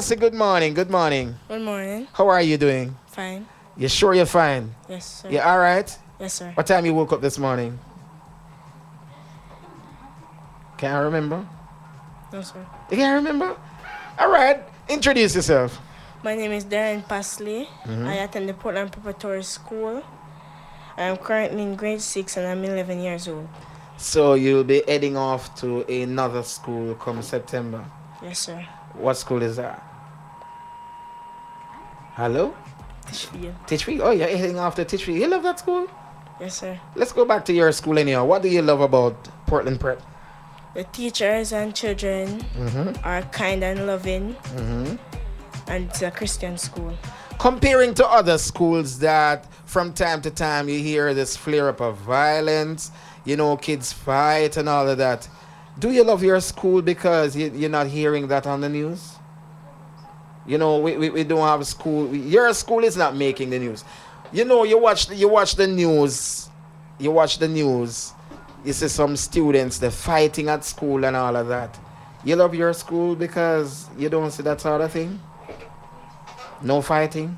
Bossy, good morning. Good morning. Good morning. How are you doing? Fine. You sure you're fine? Yes, sir. You all right? Yes, sir. What time you woke up this morning? Can't remember? No, sir. You can't remember? All right. Introduce yourself. My name is Darren Pasley. I attend the Portland Preparatory School. I am currently in grade 6 and I'm 11 years old. So you'll be heading off to another school come September. Yes, sir. What school is that? Hello? Tishfield. Titchfield? Oh, you're heading off to Titchfield. You love that school? Yes, sir. Let's go back to your school anyhow. What do you love about Portland Prep? The teachers and children are kind and loving, and it's a Christian school. Comparing to other schools that from time to time you hear this flare up of violence, you know, kids fight and all of that. Do you love your school because you're not hearing that on the news? You know, we don't have a school. Your school is not making the news. You know, you watch the news. You watch the news. You see some students, they're fighting at school and all of that. You love your school because you don't see that sort of thing? No fighting?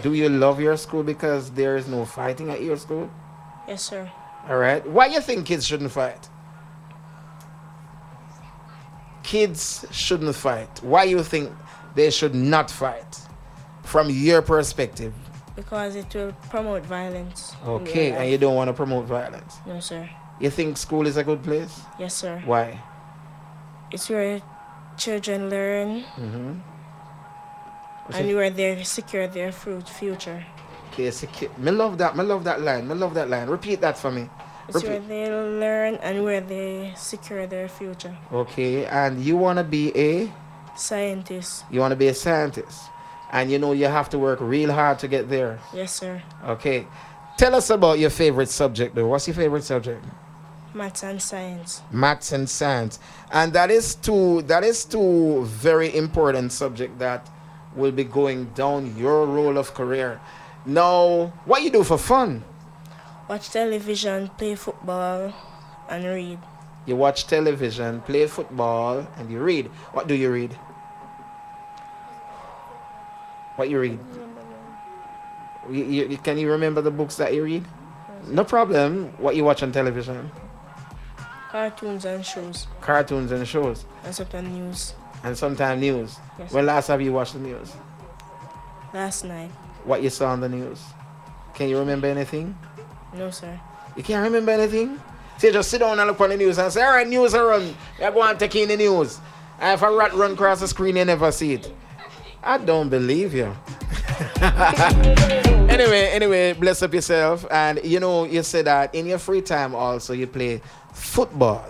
Do you love your school because there is no fighting at your school? Yes, sir. All right. Why you think kids shouldn't fight? Kids shouldn't fight. Why you think they should not fight? From your perspective. Because it will promote violence. Okay, and you don't want to promote violence. No, sir. You think school is a good place? Yes, sir. Why? It's where children learn and where they secure their future. Okay, me love that. Me love that line. Me love that line. Repeat that for me. It's where they learn and where they secure their future. Okay, and you want to be a? Scientist. You want to be a scientist. And you know you have to work real hard to get there. Yes, sir. Okay. Tell us about your favorite subject though. What's your favorite subject? Maths and science. Maths and science. And that is two very important subjects that will be going down your role of career. Now, what you do for fun? Watch television, play football, and read. You watch television, play football, and you read. What do you read? What you read? Can you remember the books that you read? No problem. What you watch on television? Cartoons and shows. Cartoons and shows. And sometimes news. And sometimes news. Yes. When last have you watched the news? Last night. What you saw on the news? Can you remember anything? No, sir. You can't remember anything? So you just sit down and look on the news and say, all right, news are run. You're going to take in the news. And if a rat run across the screen, you never see it. I don't believe you. Anyway, bless up yourself. And you know, you said that in your free time also you play football.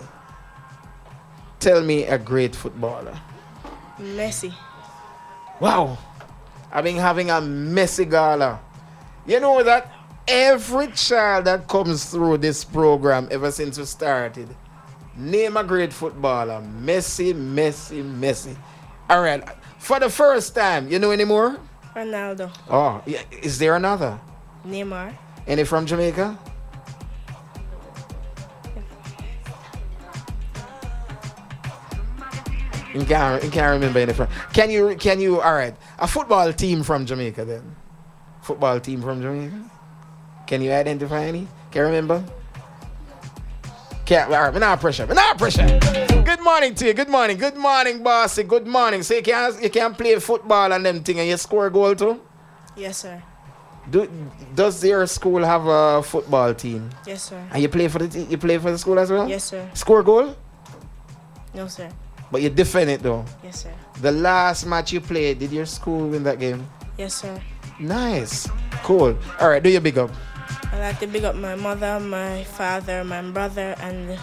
Tell me a great footballer. Messi. Wow. I've been having a Messi gala. You know that every child that comes through this program ever since we started, name a great footballer. Messi, Messi, Messi. All right. For the first time, you know any more? Ronaldo. Oh, yeah. Is there another? Neymar. Any from Jamaica? You can't remember any from. Can you? All right. A football team from Jamaica then. Football team from Jamaica. Can you identify any? Can you remember? Can't. All right. Not pressure. Good morning to you. Good morning, bossy. Good morning. So you can play football and them thing and you score a goal too? Yes, sir. Does your school have a football team? Yes, sir. And you play for the school as well? Yes, sir. Score a goal? No, sir. But you defend it though? Yes, sir. The last match you played, did your school win that game? Yes, sir. Nice. Cool. All right, do your big up. I like to big up my mother, my father, my brother, and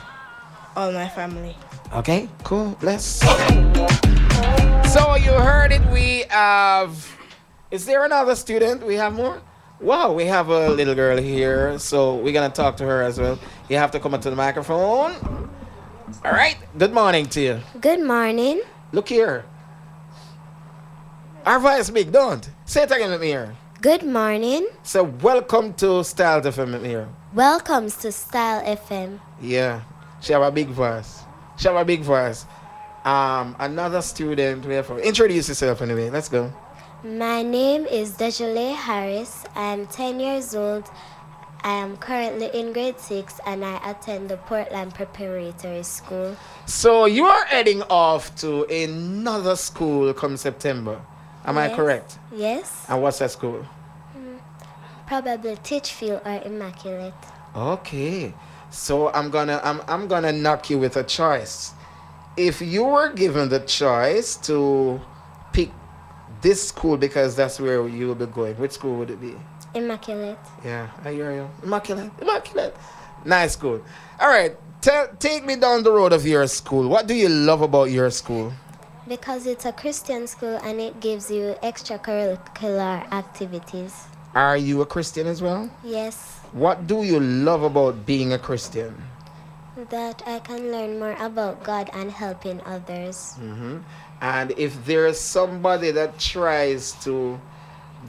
all my family. Okay, cool. Bless. So you heard it. We have... Is there another student? We have more? Wow, we have a little girl here. So we're going to talk to her as well. You have to come up to the microphone. All right. Good morning to you. Good morning. Look here. Our voice big, don't. Say it again with me here. Good morning. So welcome to Style FM with me here. Welcome to Style FM. Yeah. She have a big voice. Another student. We have introduce yourself anyway. Let's go. My name is Dejole Harris. I am 10 years old. I am currently in grade 6 and I attend the Portland Preparatory School. So you are heading off to another school come September. Am I Yes. correct? Yes. And what's that school? Probably Teachfield or Immaculate. Okay. So I'm gonna knock you with a choice. If you were given the choice to pick this school because that's where you will be going, which school would it be? Immaculate. Yeah, I hear you. Immaculate, immaculate. Nice school. All right, take me down the road of your school. What do you love about your school? Because it's a Christian school and it gives you extracurricular activities. Are you a Christian as well? Yes. What do you love about being a Christian? That I can learn more about God and helping others. And if there's somebody that tries to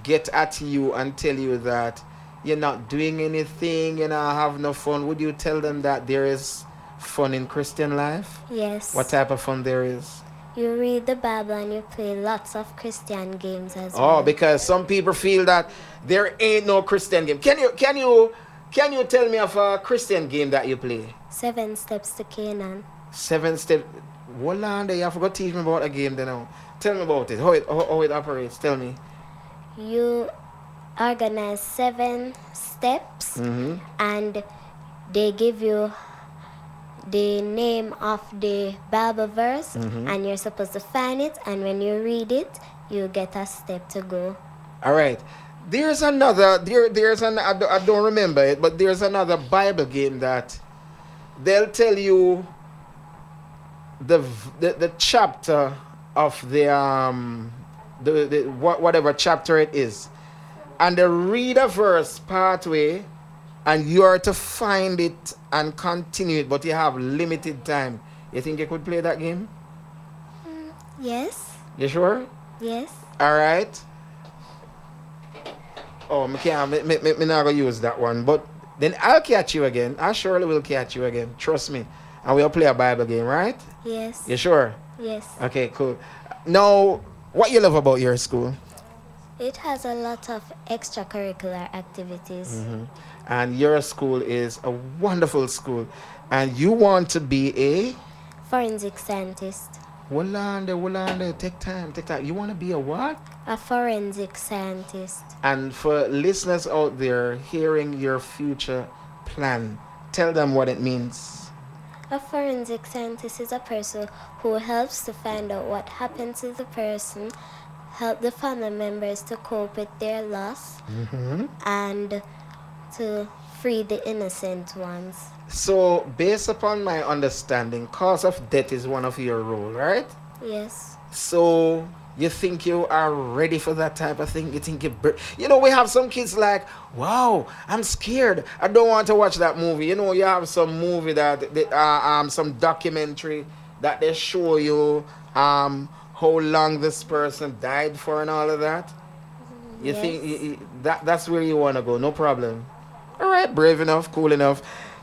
get at you and tell you that you're not doing anything, you know, have no fun, would you tell them that there is fun in Christian life? Yes. What type of fun there is? You read the Bible and you play lots of Christian games as Oh, well. because some people feel that there ain't no Christian game. Can you tell me of a Christian game that you play? 7 Steps to Canaan. 7 Steps. Hold on there, you forgot to teach me about a game then now. Tell me about it. How it operates. Tell me. You organize 7 steps and they give you the name of the Bible verse and you're supposed to find it, and when you read it you get a step to go. All right. There's another I don't remember it, but there's another Bible game that they'll tell you the chapter of the whatever chapter it is, and they read a verse partway and you are to find it and continue it, but you have limited time. You think you could play that game? Yes. You sure? Yes. All right. Oh, me can't. Me not gonna use that one. But then I'll catch you again. I surely will catch you again. Trust me. And we'll play a Bible game, right? Yes. You sure? Yes. Okay, cool. Now, what you love about your school? It has a lot of extracurricular activities. And your school is a wonderful school. And you want to be a... Forensic scientist. Hold on there. Take time. You want to be a what? A forensic scientist. And for listeners out there hearing your future plan, tell them what it means. A forensic scientist is a person who helps to find out what happened to the person, help the family members to cope with their loss, and to free the innocent ones. So, based upon my understanding, cause of death is one of your role, right? Yes. So, you think you are ready for that type of thing? You think we have some kids like, wow, I'm scared. I don't want to watch that movie. You know, you have some movie some documentary that they show you how long this person died for and all of that. You Yes. think that's where you want to go? No problem. All right, brave enough, cool enough.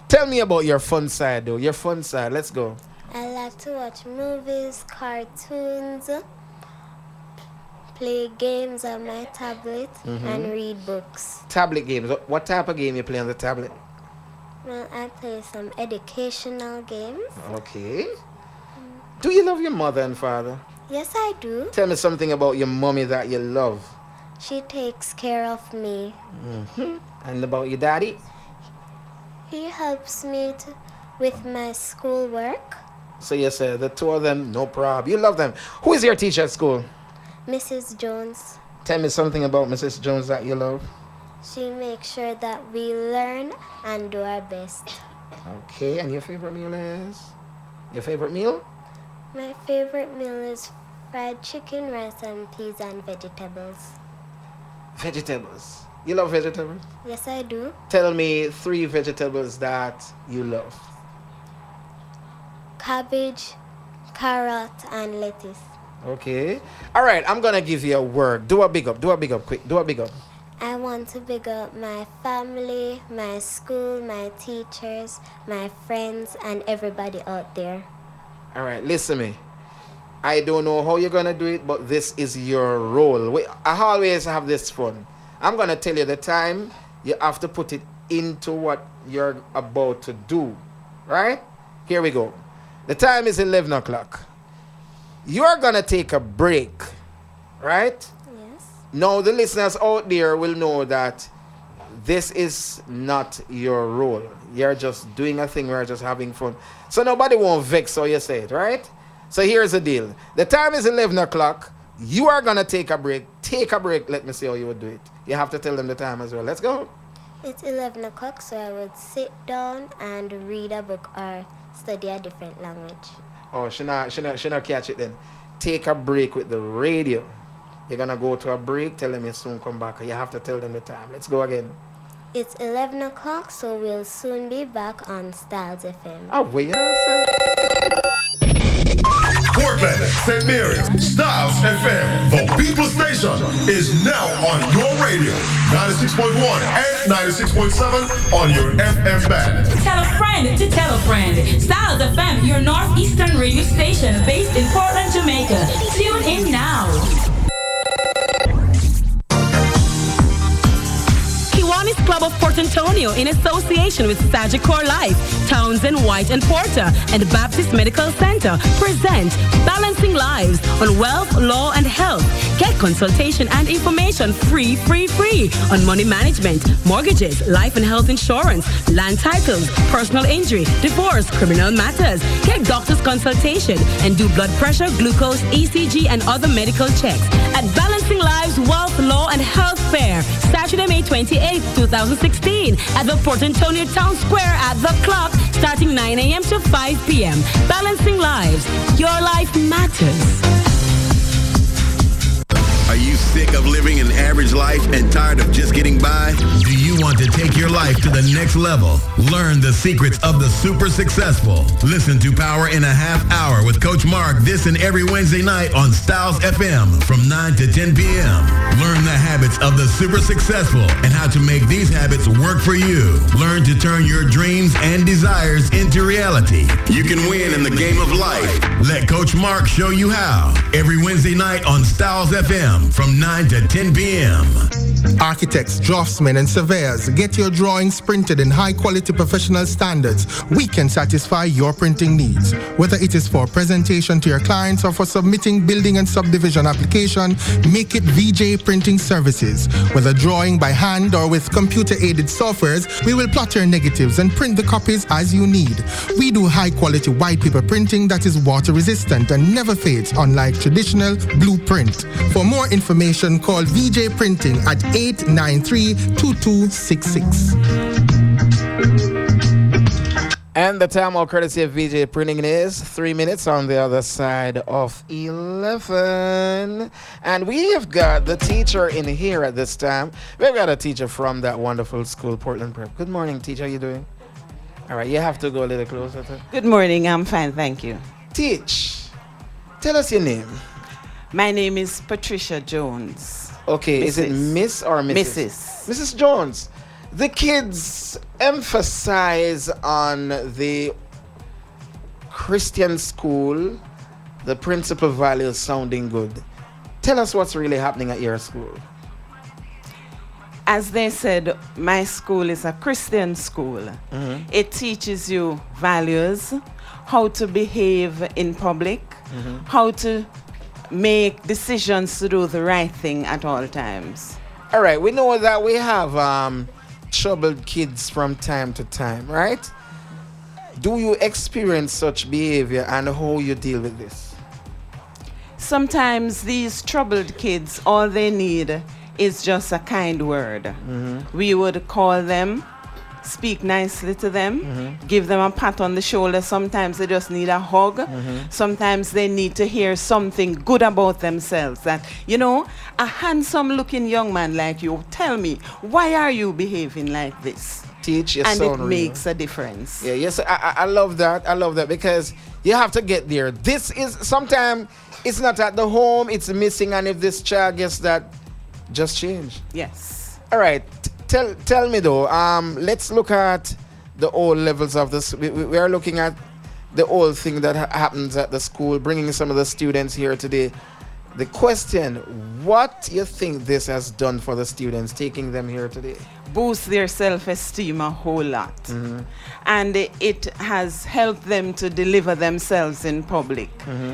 Tell me about your fun side, though. Your fun side. Let's go. I like to watch movies, cartoons, play games on my tablet, and read books. Tablet games. What type of game you play on the tablet? Well, I play some educational games. Okay. Do you love your mother and father? Yes, I do. Tell me something about your mommy that you love. She takes care of me. And about your daddy? He helps me with my schoolwork. So you say the two of them, no problem. You love them. Who is your teacher at school? Mrs. Jones. Tell me something about Mrs. Jones that you love. She makes sure that we learn and do our best. Okay, and your favorite meal is? Your favorite meal? My favorite meal is fried chicken, rice, and peas and vegetables. Vegetables. You love vegetables? Yes, I do. Tell me 3 vegetables that you love. Cabbage, carrot, and lettuce. Okay. All right, I'm going to give you a word. Do a big up quick. Do a big up. I want to big up my family, my school, my teachers, my friends, and everybody out there. All right, listen to me. I don't know how you're going to do it, but this is your role. I always have this fun. I'm going to tell you the time. You have to put it into what you're about to do. Right? Here we go. The time is 11 o'clock. You're going to take a break. Right? Yes. Now, the listeners out there will know that this is not your role. You're just doing a thing. We're just having fun. So nobody won't vex how you say it, right? So here's the deal. The time is 11 o'clock. You are going to take a break. Take a break. Let me see how you would do it. You have to tell them the time as well. Let's go. It's 11 o'clock, so I would sit down and read a book or study a different language. Oh, she not catch it then. Take a break with the radio. You're going to go to a break. Tell them you soon come back. You have to tell them the time. Let's go again. It's 11 o'clock, so we'll soon be back on Styles FM. Oh, wait. Portland, St. Mary's, Styles FM, the People Station, is now on your radio. 96.1 and 96.7 on your FM band. Tell a friend to tell a friend. Styles FM, your northeastern radio station based in Portland, Jamaica. Tune in now. Kiwanis Club of Port Antonio, in association with Sagicor Life, Townsend, White and Porter, and Baptist Medical Center, present Balancing Lives on Wealth, Law and Health. Get consultation and information free on money management, mortgages, life and health insurance, land titles, personal injury, divorce, criminal matters. Get doctor's consultation and do blood pressure, glucose, ECG, and other medical checks at Balancing Lives Wealth, Law and Health Fair, Saturday, May 28, 2016, at the Port Antonio Town Square at The Clock, starting 9 a.m. to 5 p.m. Balancing Lives. Your life matters. Are you sick of living an average life and tired of just getting by? Do you want to take your life to the next level? Learn the secrets of the super successful. Listen to Power in a Half Hour with Coach Mark this and every Wednesday night on Styles FM from 9 to 10 p.m. Learn the habits of the super successful and how to make these habits work for you. Learn to turn your dreams and desires into reality. You can win in the game of life. Let Coach Mark show you how. Every Wednesday night on Styles FM from 9 to 10 p.m. Architects, draftsmen, and surveyors, get your drawings printed in high-quality professional standards. We can satisfy your printing needs. Whether it is for presentation to your clients or for submitting building and subdivision application, make it VJ Printing Services. Whether drawing by hand or with computer-aided softwares, we will plot your negatives and print the copies as you need. We do high-quality white paper printing that is water-resistant and never fades, unlike traditional blueprint. For more information, call VJ Printing at 893-2266. And the time of courtesy of VJ Printing is 3 minutes on the other side of 11. And we have got the teacher in here at this time. We've got a teacher from that wonderful school, Portland Prep. Good morning, teacher. How you doing? All right, you have to go a little closer. Good morning. I'm fine, thank you. Teach. Tell us your name. My name is Patricia Jones. Okay, Mrs. Is it Miss or Mrs.? Mrs. Mrs. Jones. The kids emphasize on the Christian school, the principal values sounding good. Tell us what's really happening at your school. As they said, my school is a Christian school. Mm-hmm. It teaches you values, how to behave in public, how to make decisions to do the right thing at all times. All right, we know that we have troubled kids from time to time, right? Do you experience such behavior and how you deal with this? Sometimes these troubled kids, all they need is just a kind word. Mm-hmm. We would call them, speak nicely to them, give them a pat on the shoulder. Sometimes they just need a hug. Sometimes they need to hear something good about themselves. That, you know, a handsome looking young man like you, tell me, why are you behaving like this? Teach your and son it real. Makes a difference. Yeah, yes, I love that. I love that because you have to get there. This is, sometimes it's not at the home, it's missing, and if this child gets that, just change. Yes. All right. Tell me though, let's look at the old levels of this. We are looking at the whole thing that happens at the school, bringing some of the students here today. The question, what you think this has done for the students, taking them here today? Boost their self-esteem a whole lot. And it has helped them to deliver themselves in public.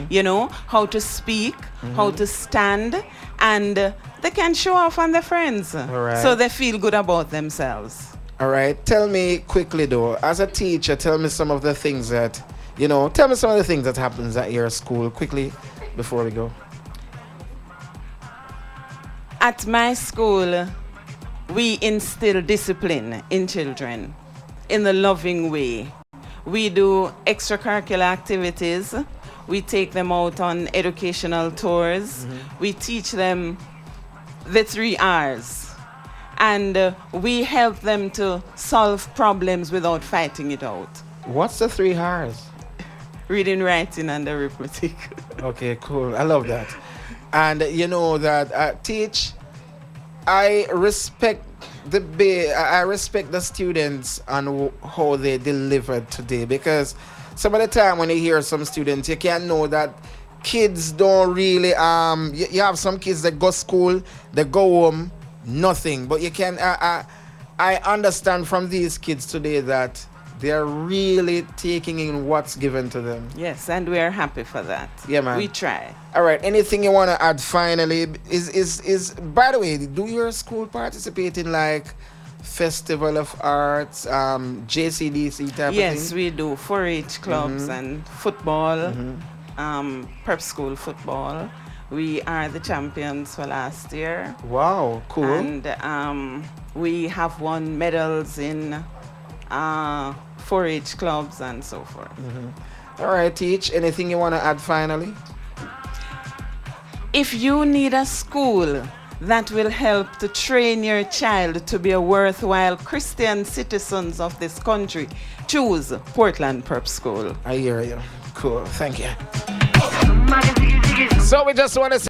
You know, how to speak, how to stand, and they can show off on their friends. Right. So they feel good about themselves. All right. Tell me quickly, though, as a teacher, tell me some of the things that, tell me some of the things that happens at your school quickly before we go. At my school, we instill discipline in children in a loving way. We do extracurricular activities. We take them out on educational tours. We teach them the 3 R's. And we help them to solve problems without fighting it out. What's the 3 R's? Reading, writing, and arithmetic. Okay, cool. I love that. And you know that teach. I respect the students and how they delivered today, because some of the time when you hear some students, you can know that kids don't really you have some kids that go school, they go home, nothing. But you can I understand from these kids today that they're really taking in what's given to them. Yes, and we are happy for that. Yeah, man. We try. All right. Anything you want to add finally? Is by the way, do your school participate in like Festival of Arts, JCDC type of thing? Yes, we do 4-H clubs and football, prep school football. We are the champions for last year. Wow, cool. And we have won medals in 4-H clubs and so forth. All right, Teach, anything you want to add finally? If you need a school that will help to train your child to be a worthwhile Christian citizens of this country, choose Portland Prep School. I hear you. Cool, thank you. So we just want to say